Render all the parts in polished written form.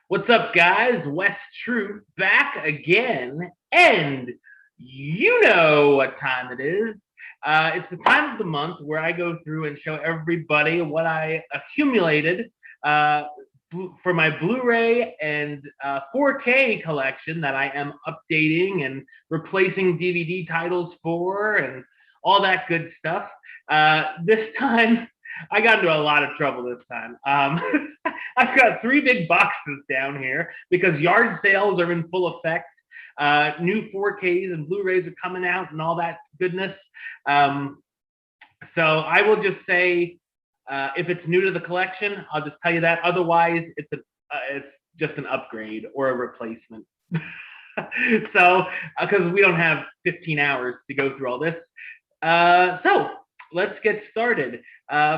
What's up, guys? Wes Truth back again, and you know what time it is. It's the time of the month where I go through and show everybody what I accumulated uh, for my Blu-ray and 4K collection that I am updating and replacing DVD titles for, and all that good stuff. This time, I got into a lot of trouble this time. I've got three big boxes down here because yard sales are in full effect. New 4Ks and Blu-rays are coming out and all that goodness. Um, so I will just say, if it's new to the collection, I'll just tell you that. Otherwise, it's just an upgrade or a replacement. So, because we don't have 15 hours to go through all this. So let's get started.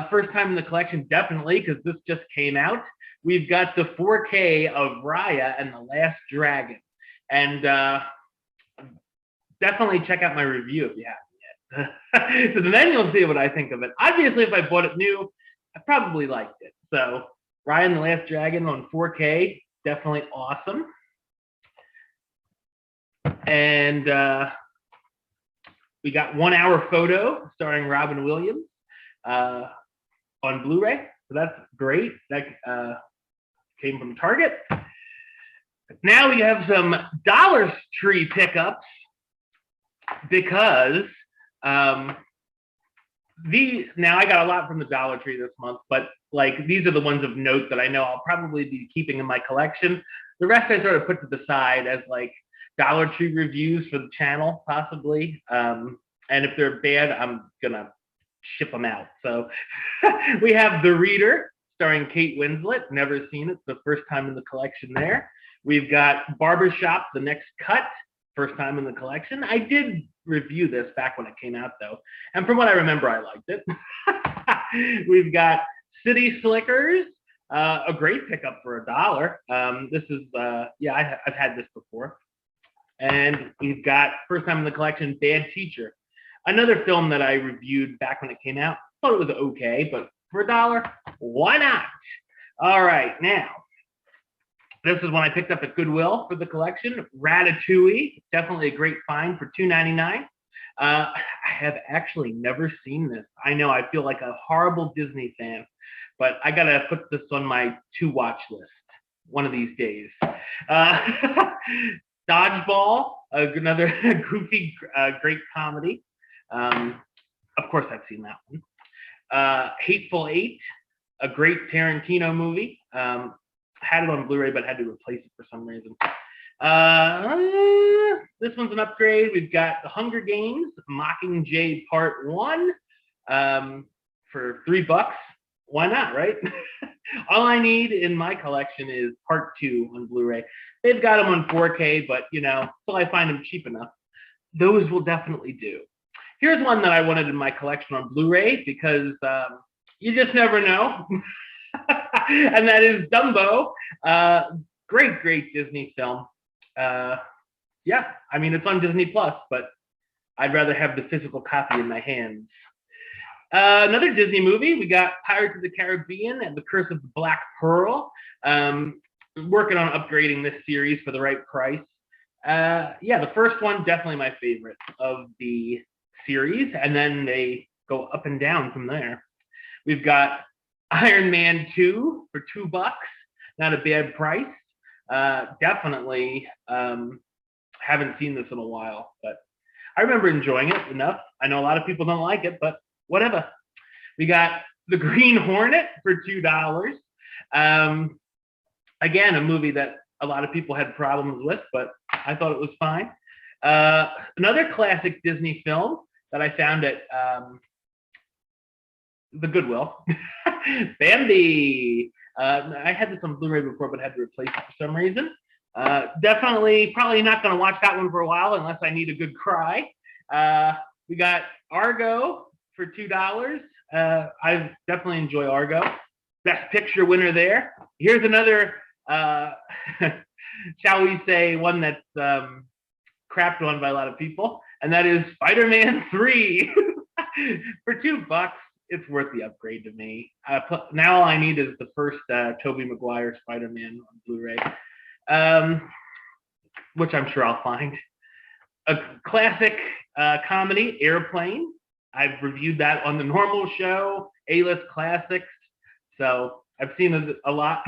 First time in the collection, definitely, because this just came out. We've got the 4K of Raya and the Last Dragon. And definitely check out my review if you haven't yet. So then you'll see what I think of it. Obviously, if I bought it new, I probably liked it. So Raya and the Last Dragon on 4K, definitely awesome. And we got 1 hour photo starring Robin Williams on Blu-ray. So that's great. That came from Target. Now we have some Dollar Tree pickups because now I got a lot from the Dollar Tree this month, but like these are the ones of note that I know I'll probably be keeping in my collection. The rest I sort of put to the side as like Dollar Tree reviews for the channel, possibly. And if they're bad, I'm gonna ship them out. So we have The Reader, starring Kate Winslet. Never seen it. It's the first time in the collection there. We've got Barbershop, The Next Cut, first time in the collection. I did review this back when it came out, though. And from what I remember, I liked it. We've got City Slickers, a great pickup for $1. This is, I've had this before. And we've got, first time in the collection, Bad Teacher. Another film that I reviewed back when it came out. Thought it was okay, but for $1, why not? All right, now, this is one I picked up at Goodwill for the collection. Ratatouille, definitely a great find for $2.99. I have actually never seen this. I know I feel like a horrible Disney fan, but I gotta put this on my to-watch list one of these days. Dodgeball, another goofy, great comedy. Of course, I've seen that one. Hateful Eight, a great Tarantino movie. Had it on Blu-ray, but had to replace it for some reason. This one's an upgrade. We've got The Hunger Games, Mockingjay Part 1 for $3. Why not, right? All I need in my collection is Part 2 on Blu-ray. They've got them on 4K, but, until I find them cheap enough, those will definitely do. Here's one that I wanted in my collection on Blu-ray because you just never know. And that is Dumbo. Great Disney film. It's on Disney Plus, but I'd rather have the physical copy in my hands. Another Disney movie, we got Pirates of the Caribbean and The Curse of the Black Pearl. Working on upgrading this series for the right price. The first one, definitely my favorite of the series, and then they go up and down from there. We've got Iron Man 2 for $2, not a bad price. Definitely haven't seen this in a while, but I remember enjoying it enough. I know a lot of people don't like it, but whatever. We got The Green Hornet for $2. Again, a movie that a lot of people had problems with, but I thought it was fine. Another classic Disney film that I found at the Goodwill. Bambi. I had this on Blu-ray before, but had to replace it for some reason. Definitely, probably not going to watch that one for a while unless I need a good cry. We got Argo for $2. I definitely enjoy Argo. Best Picture winner there. Here's another, shall we say, one that's crapped on by a lot of people, and that is Spider-Man 3 for $2. it's worth the upgrade to me. Now all I need is the first Tobey Maguire Spider-Man on Blu-ray, which I'm sure I'll find. A classic comedy, Airplane. I've reviewed that on the normal show, A-List Classics. So I've seen it a lot.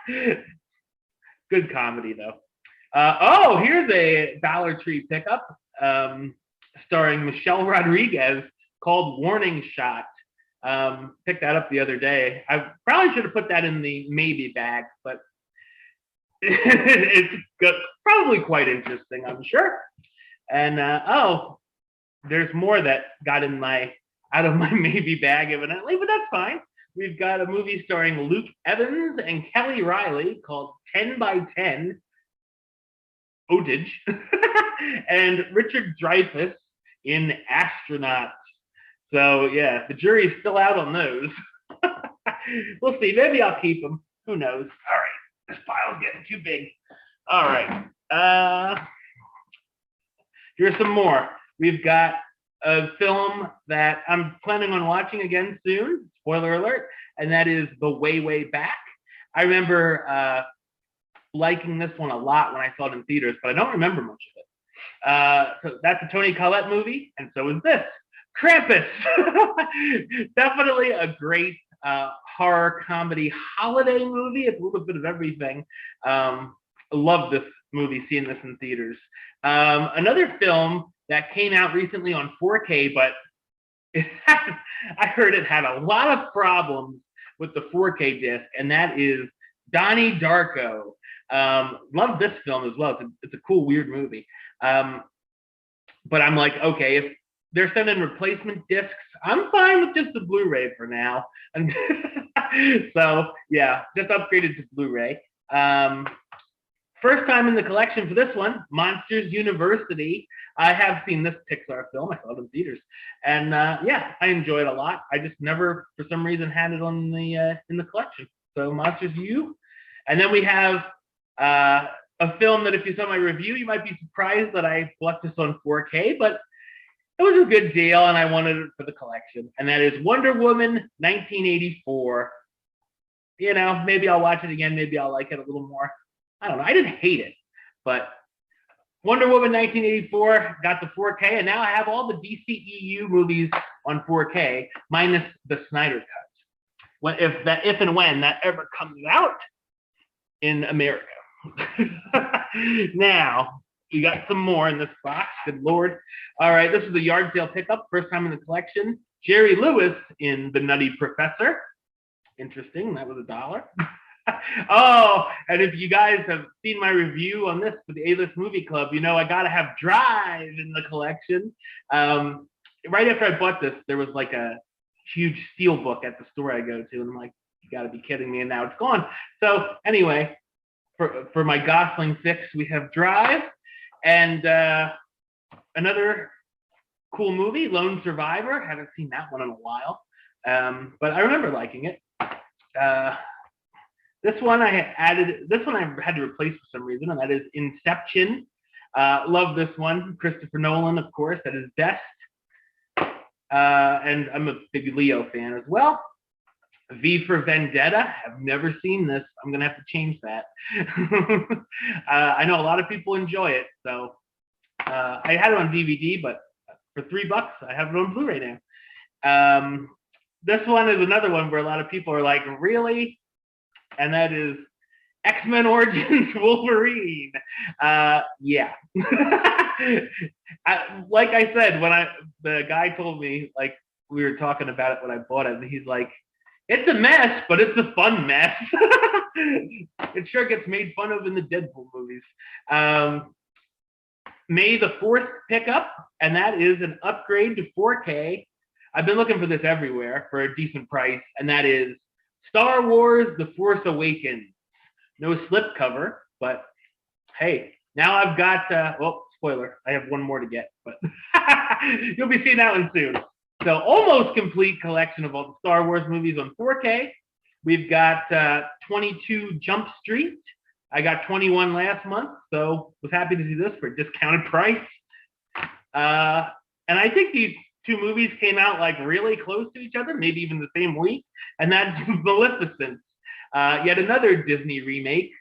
Good comedy, though. Here's a Dollar Tree pickup starring Michelle Rodriguez called Warning Shot. Picked that up the other day. I probably should have put that in the maybe bag, but it's probably quite interesting, I'm sure. And there's more that got out of my maybe bag, evidently, but that's fine. We've got a movie starring Luke Evans and Kelly Riley called 10 by 10 Otage and Richard Dreyfuss in Astronaut. So yeah, the jury's still out on those. We'll see. Maybe I'll keep them. Who knows? All right, this file's getting too big. All right. Here's some more. We've got a film that I'm planning on watching again soon. Spoiler alert. And that is The Way, Way Back. I remember liking this one a lot when I saw it in theaters, but I don't remember much of it. So that's a Toni Collette movie, and so is this. Krampus. Definitely a great horror comedy holiday movie. It's a little bit of everything. Love this movie, seeing this in theaters. Another film that came out recently on 4K, but I heard it had a lot of problems with the 4K disc, and that is Donnie Darko. Love this film as well. It's a cool, weird movie. But I'm like, okay, if they're sending replacement discs, I'm fine with just the Blu-ray for now. So yeah, just upgraded to Blu-ray. First time in the collection for this one, Monsters University. I have seen this Pixar film. I saw it in theaters, and yeah, I enjoy it a lot. I just never, for some reason, had it on the in the collection. So Monsters U, and then we have a film that if you saw my review, you might be surprised that I bought this on 4K, but it was a good deal, and I wanted it for the collection. And that is Wonder Woman 1984. You know, maybe I'll watch it again. Maybe I'll like it a little more. I don't know. I didn't hate it, but Wonder Woman 1984 got the 4K, and now I have all the DCEU movies on 4K, minus the Snyder Cut. If and when that ever comes out in America. Now, we got some more in this box. Good Lord. All right, this is a yard sale pickup, first time in the collection. Jerry Lewis in The Nutty Professor. Interesting. That was $1. Oh, and if you guys have seen my review on this for the A-List Movie Club, you know I gotta have Drive in the collection. Right after I bought this, there was like a huge steel book at the store I go to, and I'm like, you gotta be kidding me, and now it's gone. So anyway, for my Gosling fix, we have Drive, and another cool movie, Lone Survivor. Haven't seen that one in a while, but I remember liking it. This one I had to replace for some reason, and that is Inception. Love this one. Christopher Nolan, of course, at his best. And I'm a big Leo fan as well. V for Vendetta. I've never seen this. I'm going to have to change that. I know a lot of people enjoy it. So I had it on DVD, but for $3, I have it on Blu-ray now. This one is another one where a lot of people are like, really? And that is X-Men Origins Wolverine. Yeah. Like I said, when the guy told me, like, we were talking about it when I bought it, and he's like, it's a mess, but it's a fun mess. It sure gets made fun of in the Deadpool movies. May the 4th pickup, and that is an upgrade to 4K. I've been looking for this everywhere for a decent price, and that is Star Wars The Force Awakens. No slipcover, but hey, now I've got, well, spoiler, I have one more to get, but you'll be seeing that one soon. So almost complete collection of all the Star Wars movies on 4K. We've got 22 Jump Street. I got 21 last month, so was happy to see this for a discounted price. And I think these two movies came out like really close to each other, maybe even the same week, and that's Maleficent. Yet another Disney remake,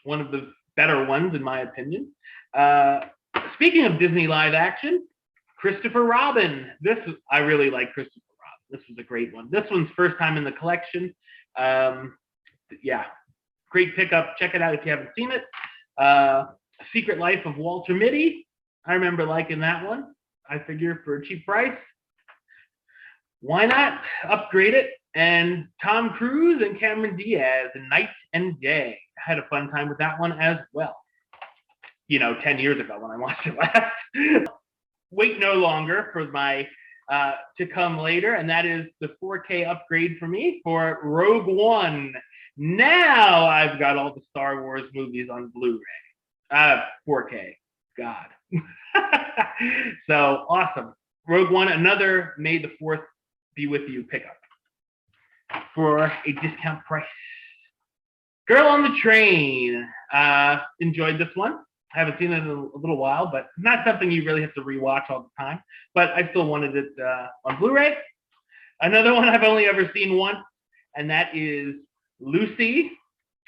one of the better ones in my opinion. Speaking of Disney live action, Christopher Robin. I really like Christopher Robin. This was a great one. This one's first time in the collection. Yeah, great pickup. Check it out if you haven't seen it. Secret Life of Walter Mitty. I remember liking that one. I figure for a cheap price, why not upgrade it? And Tom Cruise and Cameron Diaz in Night and Day. I had a fun time with that one as well. 10 years ago when I watched it last. Wait no longer for my to come later, and that is the 4K upgrade for me for Rogue One. Now I've got all the Star Wars movies on Blu-ray. 4K. God. So awesome. Rogue One, another May the 4th be with you pickup for a discount price. Girl on the Train. Enjoyed this one. I haven't seen it in a little while, but not something you really have to rewatch all the time. But I still wanted it on Blu-ray. Another one I've only ever seen once, and that is Lucy.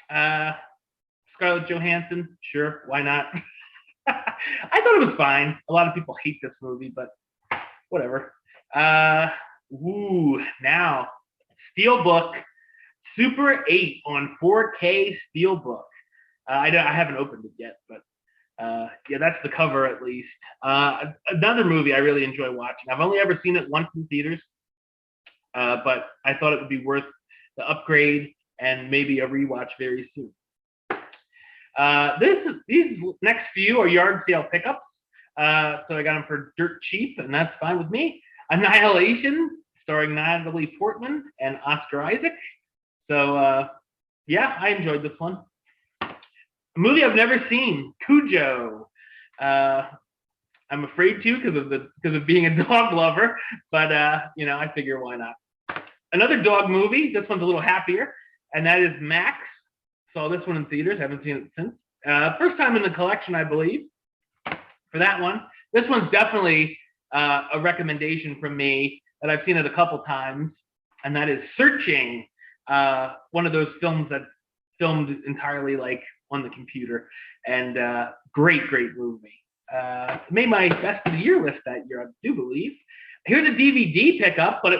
Scarlett Johansson. Sure, why not? I thought it was fine. A lot of people hate this movie, but whatever. Now, Steelbook Super 8 on 4K Steelbook. I haven't opened it yet, but yeah, that's the cover at least. Another movie I really enjoy watching. I've only ever seen it once in theaters, but I thought it would be worth the upgrade and maybe a rewatch very soon. These next few are yard sale pickups, so I got them for dirt cheap, and that's fine with me. Annihilation, starring Natalie Portman and Oscar Isaac. So yeah, I enjoyed this one. A movie I've never seen, Cujo. I'm afraid to because of being a dog lover, but I figure why not. Another dog movie. This one's a little happier, and that is Max. Saw this one in theaters. Haven't seen it since. First time in the collection, I believe. For that one, this one's definitely a recommendation from me that I've seen it a couple times, and that is Searching. One of those films that's filmed entirely like on the computer, and great movie. Made my best of the year list that year, I do believe. Here's a DVD pickup, but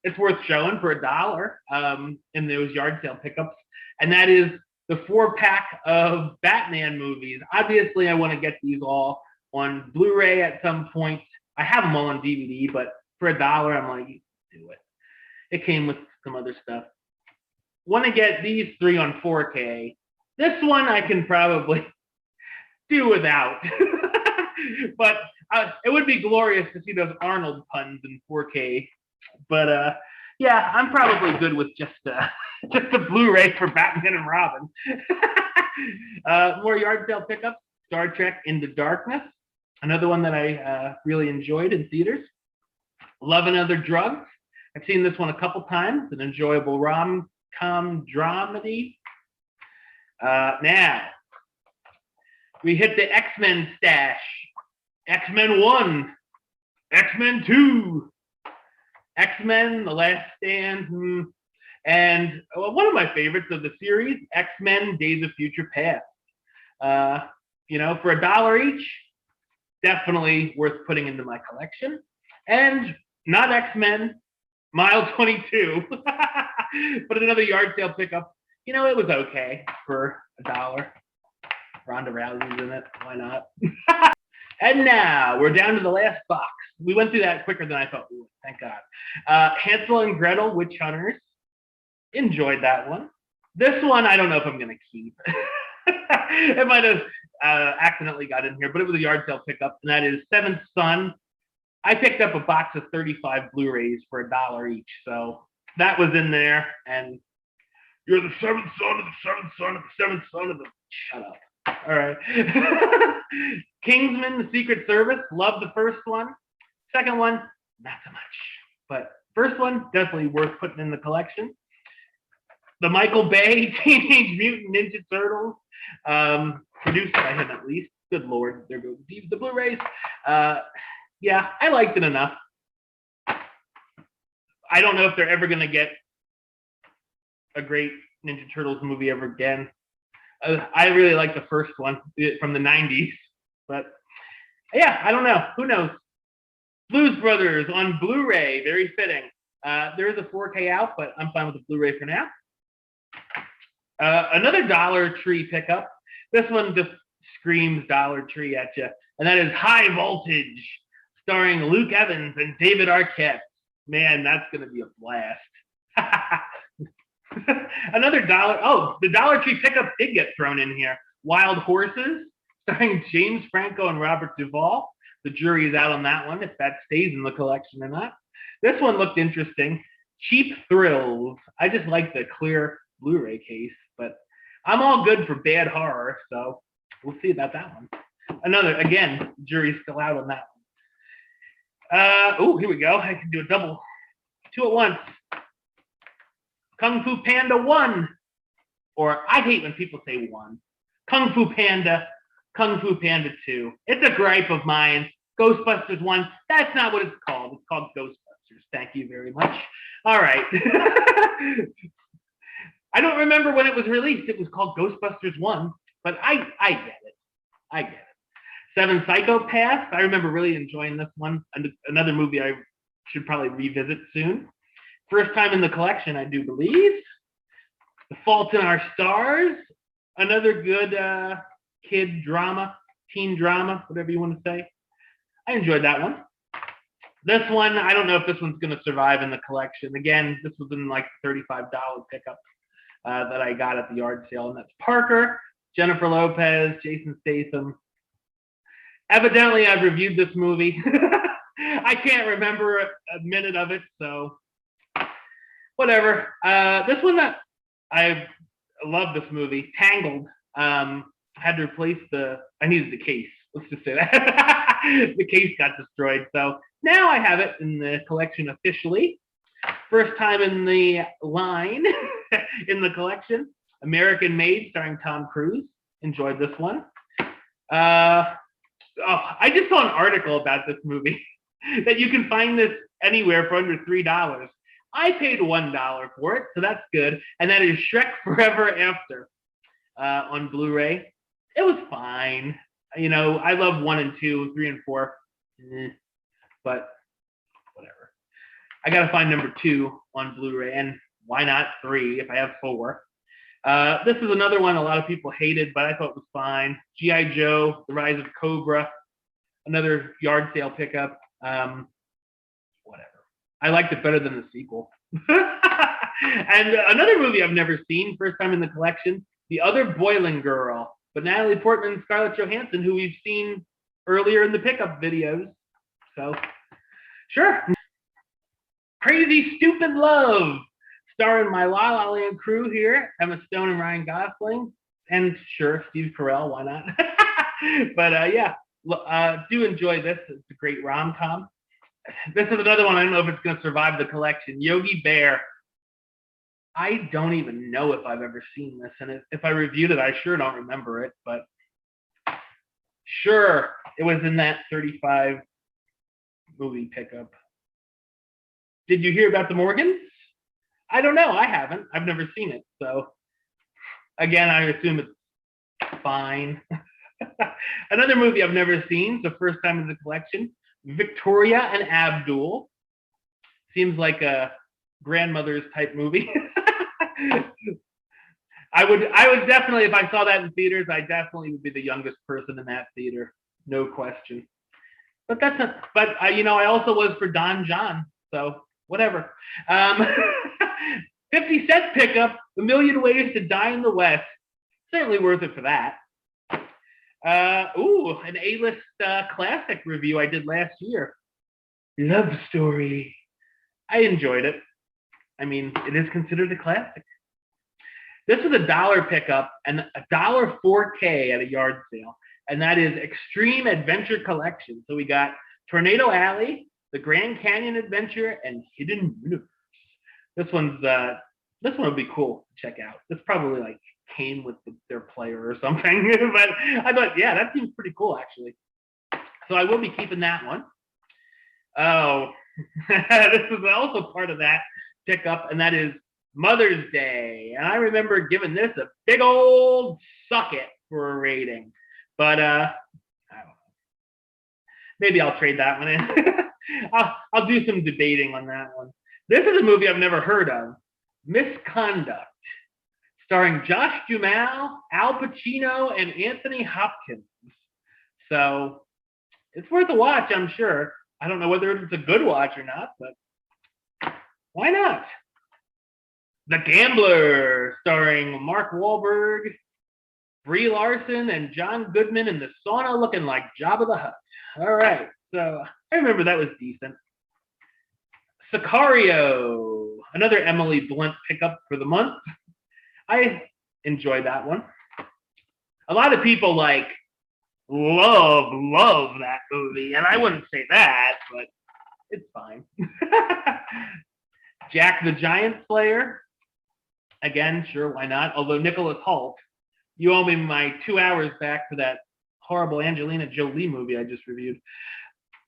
it's worth showing for $1 in those yard sale pickups, and that is the 4-pack of Batman movies. Obviously, I want to get these all on Blu-ray at some point. I have them all on DVD, but for $1, I'm like, do it. It came with some other stuff. Want to get these 3 on 4K. This one I can probably do without. But it would be glorious to see those Arnold puns in 4K. But yeah, I'm probably good with just a Blu-ray for Batman and Robin. More yard sale pickups. Star Trek Into Darkness. Another one that I really enjoyed in theaters. Love and Other Drugs. I've seen this one a couple times. An enjoyable rom-com dramedy. Now, we hit the X-Men stash. X-Men 1. X-Men 2. X-Men, The Last Stand. And one of my favorites of the series, X-Men Days of Future Past. For $1 each, definitely worth putting into my collection. And not X-Men, Mile 22, but another yard sale pickup. It was okay for $1. Ronda Rousey's in it. Why not? And now we're down to the last box. We went through that quicker than I thought we would. Thank God. Hansel and Gretel, Witch Hunters. Enjoyed that one. This one, I don't know if I'm going to keep. It might have accidentally got in here, but it was a yard sale pickup, and that is Seventh Son. I picked up a box of 35 Blu-rays for $1 each, so that was in there, and you're the seventh son of the seventh son of the seventh son of the... Shut up. All right. Kingsman, The Secret Service. Love the first one. Second one, not so much. But first one, definitely worth putting in the collection. The Michael Bay Teenage Mutant Ninja Turtles. Produced by him at least. Good Lord. There goes the Blu-rays. Yeah, I liked it enough. I don't know if they're ever going to get a great Ninja Turtles movie ever again. I really like the first one from the 90s, but yeah, I don't know. Who knows? Blues Brothers on Blu-ray, very fitting. There is a 4K out, but I'm fine with the Blu-ray for now. Another Dollar Tree pickup. This one just screams Dollar Tree at you, and that is High Voltage, starring Luke Evans and David Arquette. Man, that's going to be a blast. Another dollar. Oh, the Dollar Tree pickup did get thrown in here. Wild Horses, starring James Franco and Robert Duvall. The jury is out on that one, if that stays in the collection or not. This one looked interesting. Cheap Thrills. I just like the clear Blu-ray case, but I'm all good for bad horror, so we'll see about that one. Another, again, jury's still out on that one. Oh, here we go. I can do a double, 2 at once. Kung Fu Panda 1, or I hate when people say 1. Kung Fu Panda 2. It's a gripe of mine. Ghostbusters 1, that's not what it's called. It's called Ghostbusters. Thank you very much. All right. I don't remember when it was released. It was called Ghostbusters 1, but I get it. I get it. 7 Psychopaths. I remember really enjoying this one. Another movie I should probably revisit soon. First time in the collection, I do believe. The Fault in Our Stars. Another good kid drama, teen drama, whatever you want to say. I enjoyed that one. This one, I don't know if this one's going to survive in the collection. Again, this was in like $35 pickup that I got at the yard sale, and that's Parker, Jennifer Lopez, Jason Statham. Evidently, I've reviewed this movie. I can't remember a minute of it, so whatever. This one that I love this movie, Tangled. Had to replace I needed the case. Let's just say that. The case got destroyed. So now I have it in the collection officially. First time in the line in the collection. American Made, starring Tom Cruise. Enjoyed this one. I just saw an article about this movie that you can find this anywhere for under $3. I paid $1 for it, so that's good. And that is Shrek Forever After on Blu-ray. It was fine. You know, I love 1 and 2, 3 and 4, but whatever. I gotta find number 2 on Blu-ray, and why not 3 if I have 4? This is another one a lot of people hated, but I thought was fine. G.I. Joe, The Rise of Cobra, another yard sale pickup. Whatever. I liked it better than the sequel. And another movie I've never seen, first time in the collection, The Other Boiling Girl, but Natalie Portman and Scarlett Johansson, who we've seen earlier in the pickup videos. So, sure. Crazy Stupid Love, starring my La La Land crew here, Emma Stone and Ryan Gosling, and sure, Steve Carell, why not? But yeah, do enjoy this. It's a great rom-com. This is another one. I don't know if it's going to survive the collection. Yogi Bear. I don't even know if I've ever seen this, and if I reviewed it, I sure don't remember it. But sure, it was in that 35 movie pickup. Did you hear about the Morgans? I don't know. I haven't. I've never seen it. So again, I assume it's fine. Another movie I've never seen, the first time in the collection, Victoria and Abdul. Seems like a grandmother's type movie. I would definitely, if I saw that in theaters, I definitely would be the youngest person in that theater, no question. But that's not. But you know, I also was for Don John, so whatever. 50 Cent pickup, A Million Ways to Die in the West. Certainly worth it for that. An A-list classic review I did last year. Love Story. I enjoyed it. I mean, it is considered a classic. This is $1 pickup and $1 4K at a yard sale, and that is Extreme Adventure Collection. So we got Tornado Alley, The Grand Canyon Adventure, and Hidden Universe. This one would be cool to check out. This probably like came with their player or something, but I thought, yeah, that seems pretty cool actually. So I will be keeping that one. Oh, This is also part of that pickup, and that is Mother's Day. And I remember giving this a big old suck it for a rating. But I don't know. Maybe I'll trade that one in. I'll do some debating on that one. This is a movie I've never heard of. Misconduct, starring Josh Duhamel, Al Pacino, and Anthony Hopkins. So it's worth a watch, I'm sure. I don't know whether it's a good watch or not, but why not? The Gambler, starring Mark Wahlberg, Brie Larson, and John Goodman in the sauna looking like Jabba the Hutt. All right, so I remember that was decent. Sicario, another Emily Blunt pickup for the month. I enjoyed that one. A lot of people love that movie, and I wouldn't say that, but it's fine. Jack the Giant Slayer, again, sure, why not? Although Nicholas Hoult, you owe me my 2 hours back for that horrible Angelina Jolie movie I just reviewed.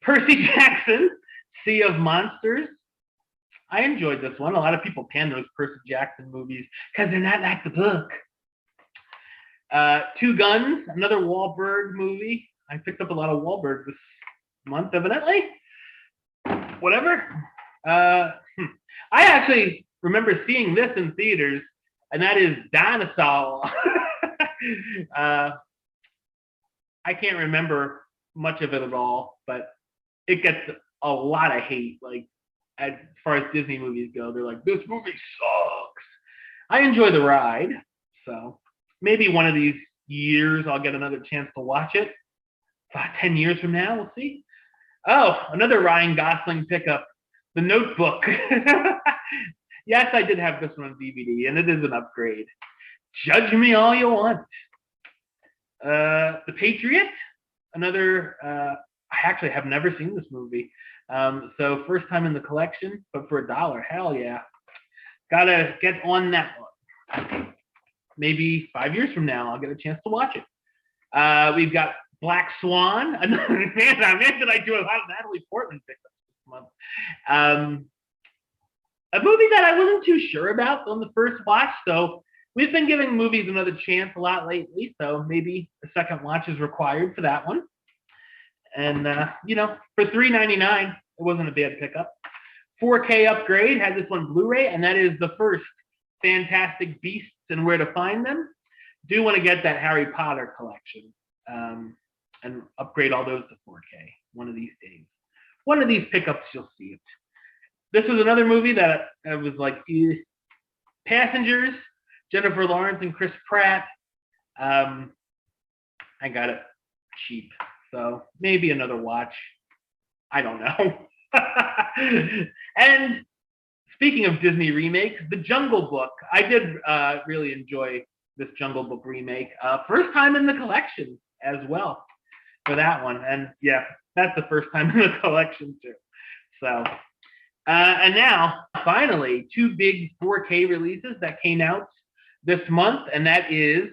Percy Jackson, Sea of Monsters. I enjoyed this one. A lot of people pan those Percy Jackson movies because they're not like the book. Two Guns, another Wahlberg movie. I picked up a lot of Wahlberg this month, evidently. Whatever. I actually remember seeing this in theaters, and that is Dinosaur. I can't remember much of it at all, but it gets a lot of hate. Like, as far as Disney movies go, they're like, this movie sucks. I enjoy the ride, so maybe one of these years I'll get another chance to watch it. 10 years from now, we'll see. Oh, another Ryan Gosling pickup, The Notebook. Yes, I did have this one on DVD, and it is an upgrade. Judge me all you want. The Patriot, another, I actually have never seen this movie. So first time in the collection, but for $1, hell yeah. Gotta get on that one. Maybe 5 years from now, I'll get a chance to watch it. We've got Black Swan. Another man that I do a lot of Natalie Portman pickups this month. A movie that I wasn't too sure about on the first watch, so we've been giving movies another chance a lot lately, so maybe a second watch is required for that one. And, for $3.99, it wasn't a bad pickup. 4K upgrade, had this one Blu-ray, and that is the first Fantastic Beasts and Where to Find Them. Do want to get that Harry Potter collection and upgrade all those to 4K one of these days. One of these pickups, you'll see it. This was another movie that I was like, Passengers, Jennifer Lawrence and Chris Pratt. I got it cheap, so maybe another watch. I don't know. And speaking of Disney remakes, The Jungle Book. I did really enjoy this Jungle Book remake. First time in the collection as well for that one. And yeah, that's the first time in the collection too. So, and now finally, two big 4K releases that came out this month, and that is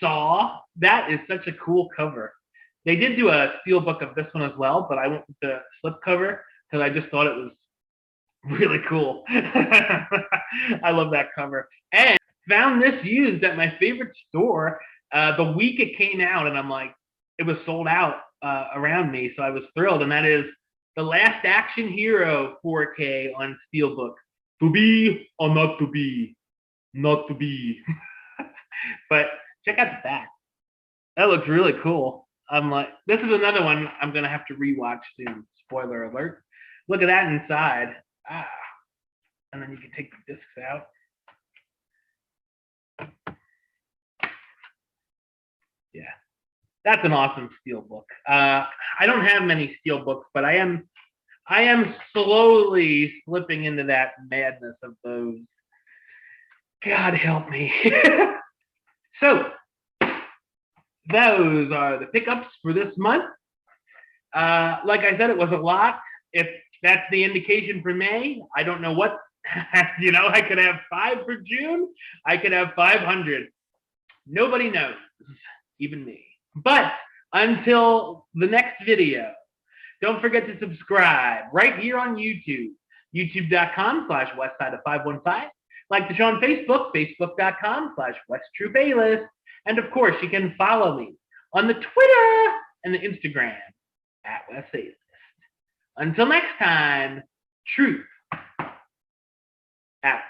Saw. That is such a cool cover. They did do a steelbook of this one as well, but I went with the slipcover because I just thought it was really cool. I love that cover. And found this used at my favorite store the week it came out, and I'm like, it was sold out around me, so I was thrilled. And that is The Last Action Hero 4K on steelbook. To be or not to be? Not to be. But check out the back. That looks really cool. I'm like, this is another one I'm gonna have to rewatch soon. Spoiler alert. Look at that inside. And then you can take the discs out. Yeah, that's an awesome steelbook. I don't have many steelbooks, but I am slowly slipping into that madness of those. God help me. So those are the pickups for this month. Like I said, it was a lot. If that's the indication for May, I don't know what, I could have 5 for June. I could have 500. Nobody knows, even me. But until the next video, Don't forget to subscribe right here on YouTube, youtube.com/westside of 515. Like the show on Facebook, facebook.com/WestTrueBayless. And of course, you can follow me on the Twitter and the Instagram @WestBayless. Until next time, truth out.